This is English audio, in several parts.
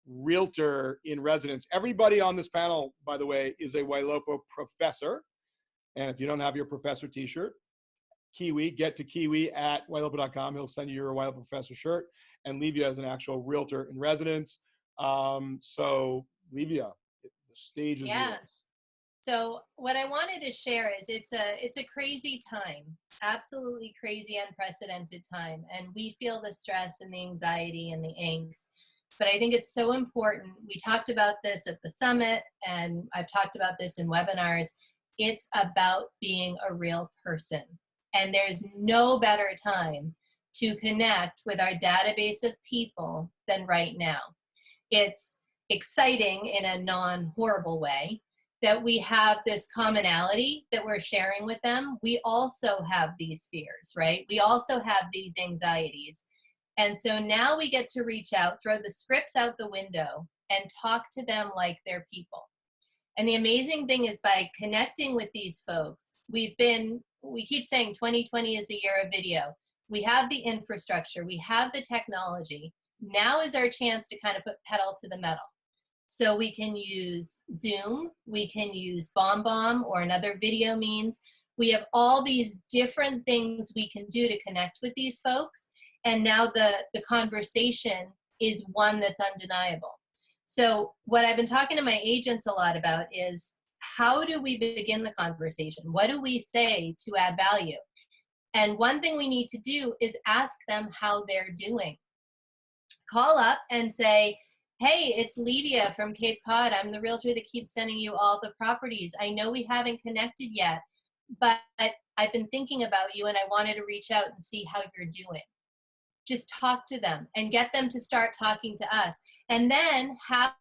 realtor in residence. Everybody on this panel, by the way, is a Wailopo professor. And if you don't have your professor t-shirt, Kiwi, get to Kiwi at wailopo.com. He'll send you your Wailopo professor shirt. And Livia is an actual realtor in residence. So Livia, the stage is yours. So what I wanted to share is it's a crazy time, absolutely crazy, unprecedented time. And we feel the stress and the anxiety and the angst. But I think it's so important. We talked about this at the summit, and I've talked about this in webinars. It's about being a real person. And there's no better time to connect with our database of people than right now. It's exciting in a non-horrible way that we have this commonality that we're sharing with them. We also have these fears, right? We also have these anxieties. And so now we get to reach out, throw the scripts out the window, and talk to them like they're people. And the amazing thing is, by connecting with these folks, we keep saying 2020 is a year of video. We have the infrastructure, we have the technology. Now is our chance to kind of put pedal to the metal. So we can use Zoom, we can use BombBomb or another video means. We have all these different things we can do to connect with these folks. And now the conversation is one that's undeniable. So what I've been talking to my agents a lot about is, how do we begin the conversation? What do we say to add value? And one thing we need to do is ask them how they're doing. Call up and say, hey, it's Livia from Cape Cod. I'm the realtor that keeps sending you all the properties. I know we haven't connected yet, but I've been thinking about you and I wanted to reach out and see how you're doing. Just talk to them and get them to start talking to us. And then have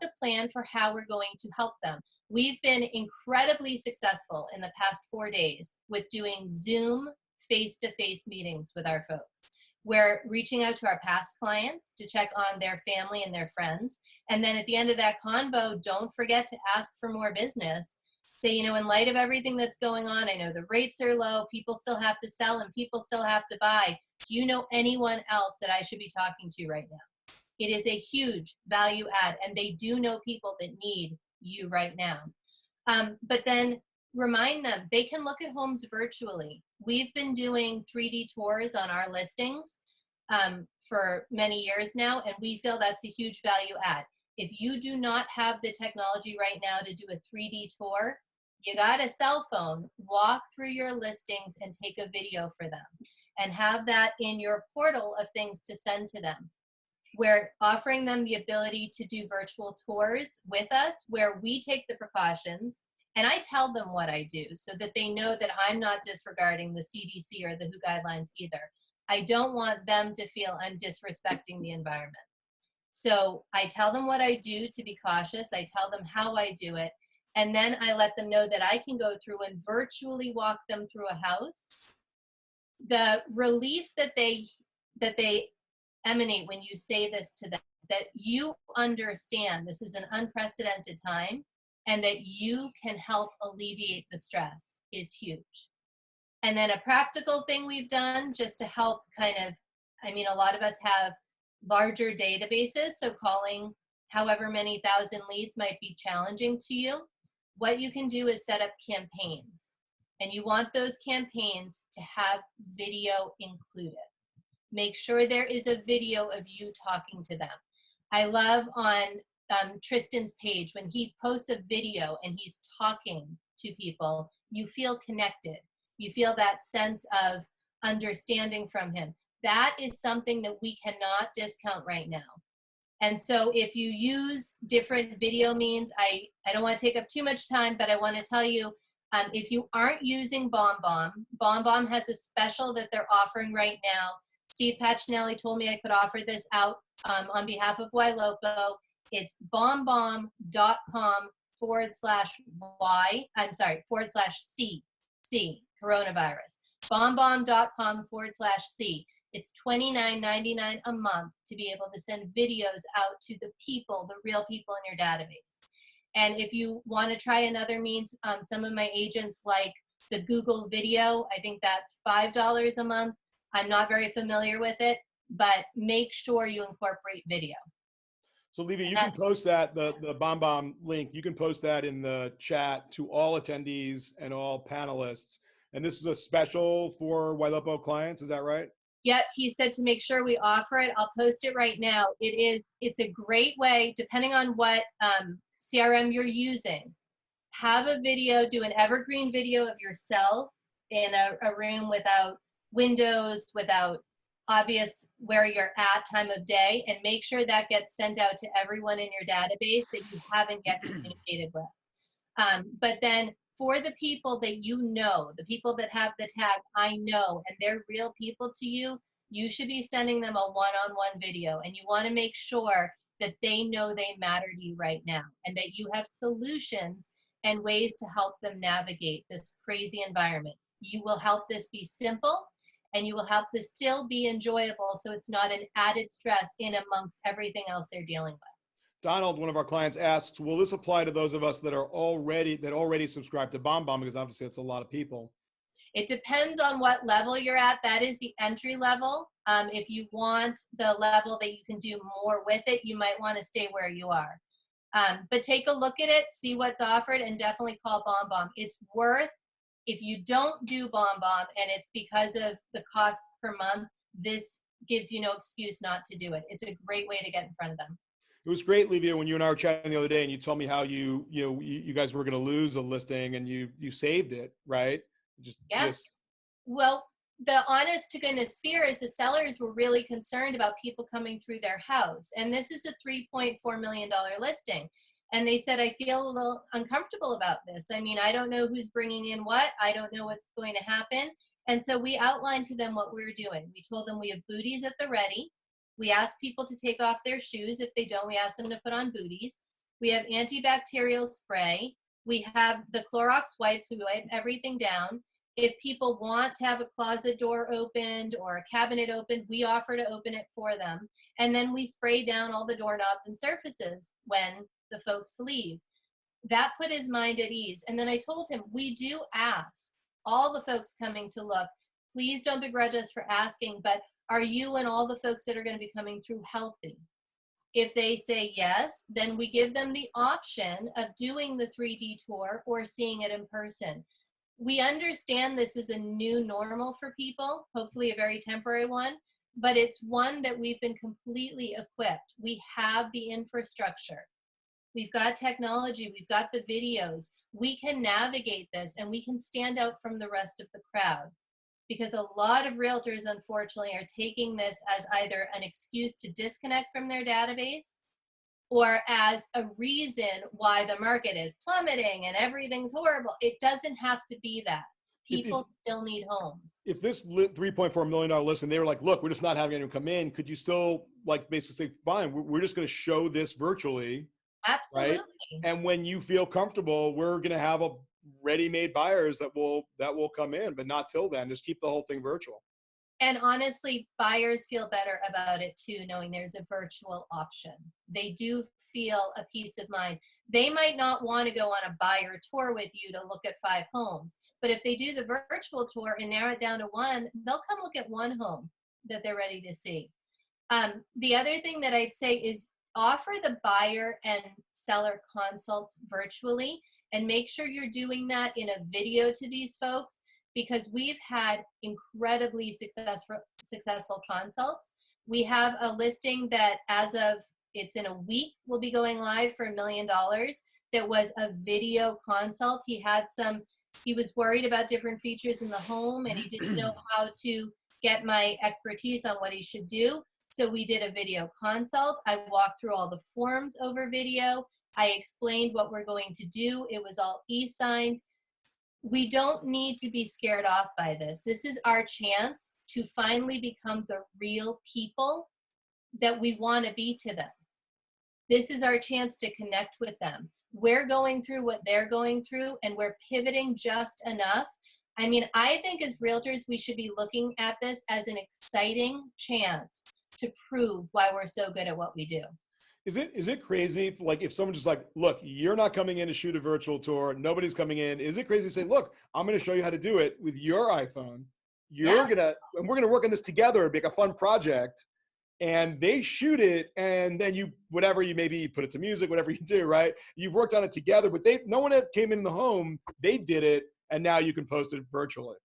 the plan for how we're going to help them. We've been incredibly successful in the past 4 days with doing Zoom face-to-face meetings with our folks. We're reaching out to our past clients to check on their family and their friends. And then at the end of that convo, don't forget to ask for more business. Say, you know, in light of everything that's going on, I know the rates are low, people still have to sell and people still have to buy. Do you know anyone else that I should be talking to right now? It is a huge value add, and they do know people that need you right now. But then remind them they can look at homes virtually. We've been doing 3D tours on our listings for many years now, and we feel that's a huge value add. If you do not have the technology right now to do a 3D tour, you got a cell phone, walk through your listings and take a video for them and have that in your portal of things to send to them. We're offering them the ability to do virtual tours with us where we take the precautions, and I tell them what I do so that they know that I'm not disregarding the CDC or the WHO guidelines either. I don't want them to feel I'm disrespecting the environment. So I tell them what I do to be cautious. I tell them how I do it. And then I let them know that I can go through and virtually walk them through a house. The relief that they emanate when you say this to them, that you understand this is an unprecedented time and that you can help alleviate the stress, is huge. And then a practical thing we've done just to help kind of, I mean, a lot of us have larger databases, so calling however many thousand leads might be challenging to you. What you can do is set up campaigns, and you want those campaigns to have video included. Make sure there is a video of you talking to them. I love on Tristan's page, when he posts a video and he's talking to people, you feel connected. You feel that sense of understanding from him. That is something that we cannot discount right now. And so if you use different video means, I don't want to take up too much time, but I want to tell you, if you aren't using BombBomb, BombBomb has a special that they're offering right now. Steve Pachinelli told me I could offer this out on behalf of Wailopo. It's bombbomb.com/C, coronavirus. bombbomb.com/C. It's $29.99 a month to be able to send videos out to the people, the real people in your database. And if you want to try another means, some of my agents like the Google video. I think that's $5 a month. I'm not very familiar with it, but make sure you incorporate video. So Livia, you can That's, post that, the BombBomb link, you can post that in the chat to all attendees and all panelists. And this is a special for Wailopo clients, is that right? yep, he said to make sure we offer it. I'll post it right now. It's a great way, depending on what CRM you're using. Have a video, do an evergreen video of yourself in a room without windows, without obvious where you're at, time of day, and make sure that gets sent out to everyone in your database that you haven't yet communicated with. But then for the people that you know, the people that have the tag I know, and they're real people to you, you should be sending them a one-on-one video. And you want to make sure that they know they matter to you right now and that you have solutions and ways to help them navigate this crazy environment. You will help this be simple and you will help this still be enjoyable so it's not an added stress in amongst everything else they're dealing with. Donald, one of our clients, asks, will this apply to those of us that already subscribe to BombBomb? Because obviously it's a lot of people. It depends on what level you're at. That is the entry level. If you want the level that you can do more with it, you might want to stay where you are. But take a look at it, see what's offered, and definitely call BombBomb. It's worth, if you don't do BombBomb and it's because of the cost per month, this gives you no excuse not to do it. It's a great way to get in front of them. It was great, Livia, when you and I were chatting the other day and you told me how you guys were going to lose a listing and you saved it, right? Just Well, the honest to goodness fear is the sellers were really concerned about people coming through their house. And this is a $3.4 million listing. And they said, I feel a little uncomfortable about this. I mean, I don't know who's bringing in what. I don't know what's going to happen. And so we outlined to them what we were doing. We told them we have booties at the ready. We ask people to take off their shoes. If they don't, we ask them to put on booties. We have antibacterial spray. We have the Clorox wipes. We wipe everything down. If people want to have a closet door opened or a cabinet opened, we offer to open it for them. And then we spray down all the doorknobs and surfaces when the folks leave. That put his mind at ease. And then I told him, we do ask all the folks coming to look, please don't begrudge us for asking, but are you and all the folks that are going to be coming through healthy? If they say yes, then we give them the option of doing the 3D tour or seeing it in person. We understand this is a new normal for people, hopefully a very temporary one, but it's one that we've been completely equipped. We have the infrastructure. We've got technology. We've got the videos. We can navigate this and we can stand out from the rest of the crowd. Because a lot of realtors, unfortunately, are taking this as either an excuse to disconnect from their database or as a reason why the market is plummeting and everything's horrible. It doesn't have to be that. People still need homes. If this $3.4 million listing, they were like, look, we're just not having anyone come in, could you still like basically say, fine, we're just going to show this virtually? Absolutely. Right? And when you feel comfortable, we're going to have a ready-made buyers that will come in, but not till then. Just keep the whole thing virtual. And honestly, buyers feel better about it too, knowing there's a virtual option. They do feel a peace of mind. They might not want to go on a buyer tour with you to look at 5 homes, but if they do the virtual tour and narrow it down to one, they'll come look at one home that they're ready to see. The other thing that I'd say is offer the buyer and seller consults virtually, and make sure you're doing that in a video to these folks, because we've had incredibly successful consults. We have a listing that as of, it's in a week, will be going live for $1 million. That was a video consult. He was worried about different features in the home and he didn't know how to get my expertise on what he should do. So we did a video consult. I walked through all the forms over video. I explained what we're going to do. It was all e-signed. We don't need to be scared off by this. This is our chance to finally become the real people that we want to be to them. This is our chance to connect with them. We're going through what they're going through and we're pivoting just enough. I mean, I think as realtors, we should be looking at this as an exciting chance to prove why we're so good at what we do. Is it crazy, like if someone just like, look, you're not coming in to shoot a virtual tour, nobody's coming in. Is it crazy to say, look, I'm going to show you how to do it with your iPhone. And we're going to work on this together and make a fun project. and they shoot it, and then you, whatever, you maybe put it to music, whatever you do, right? You've worked on it together, but no one came in the home, they did it, and now you can post it virtually.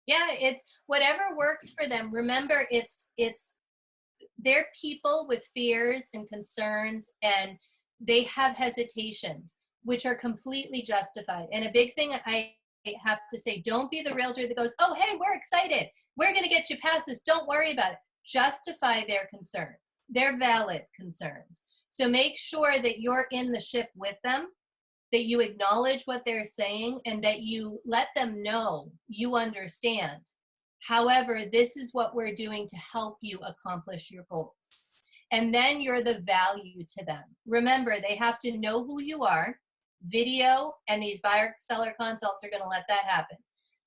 Yeah, it's whatever works for them. Remember, they're people with fears and concerns, and they have hesitations, which are completely justified. And a big thing I have to say, don't be the realtor that goes, oh, hey, we're excited, we're going to get you past this, don't worry about it. Justify their concerns. They're valid concerns. So make sure that you're in the ship with them, that you acknowledge what they're saying, and that you let them know you understand. However, this is what we're doing to help you accomplish your goals. And then you're the value to them. Remember, they have to know who you are. Video and these buyer-seller consults are going to let that happen.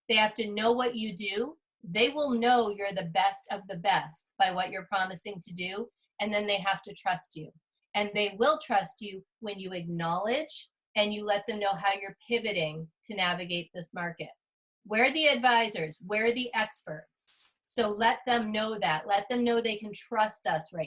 They have to know what you do. They will know you're the best of the best by what you're promising to do. And then they have to trust you. And they will trust you when you acknowledge and you let them know how you're pivoting to navigate this market. We're the advisors, we're the experts. So let them know that. Let them know they can trust us right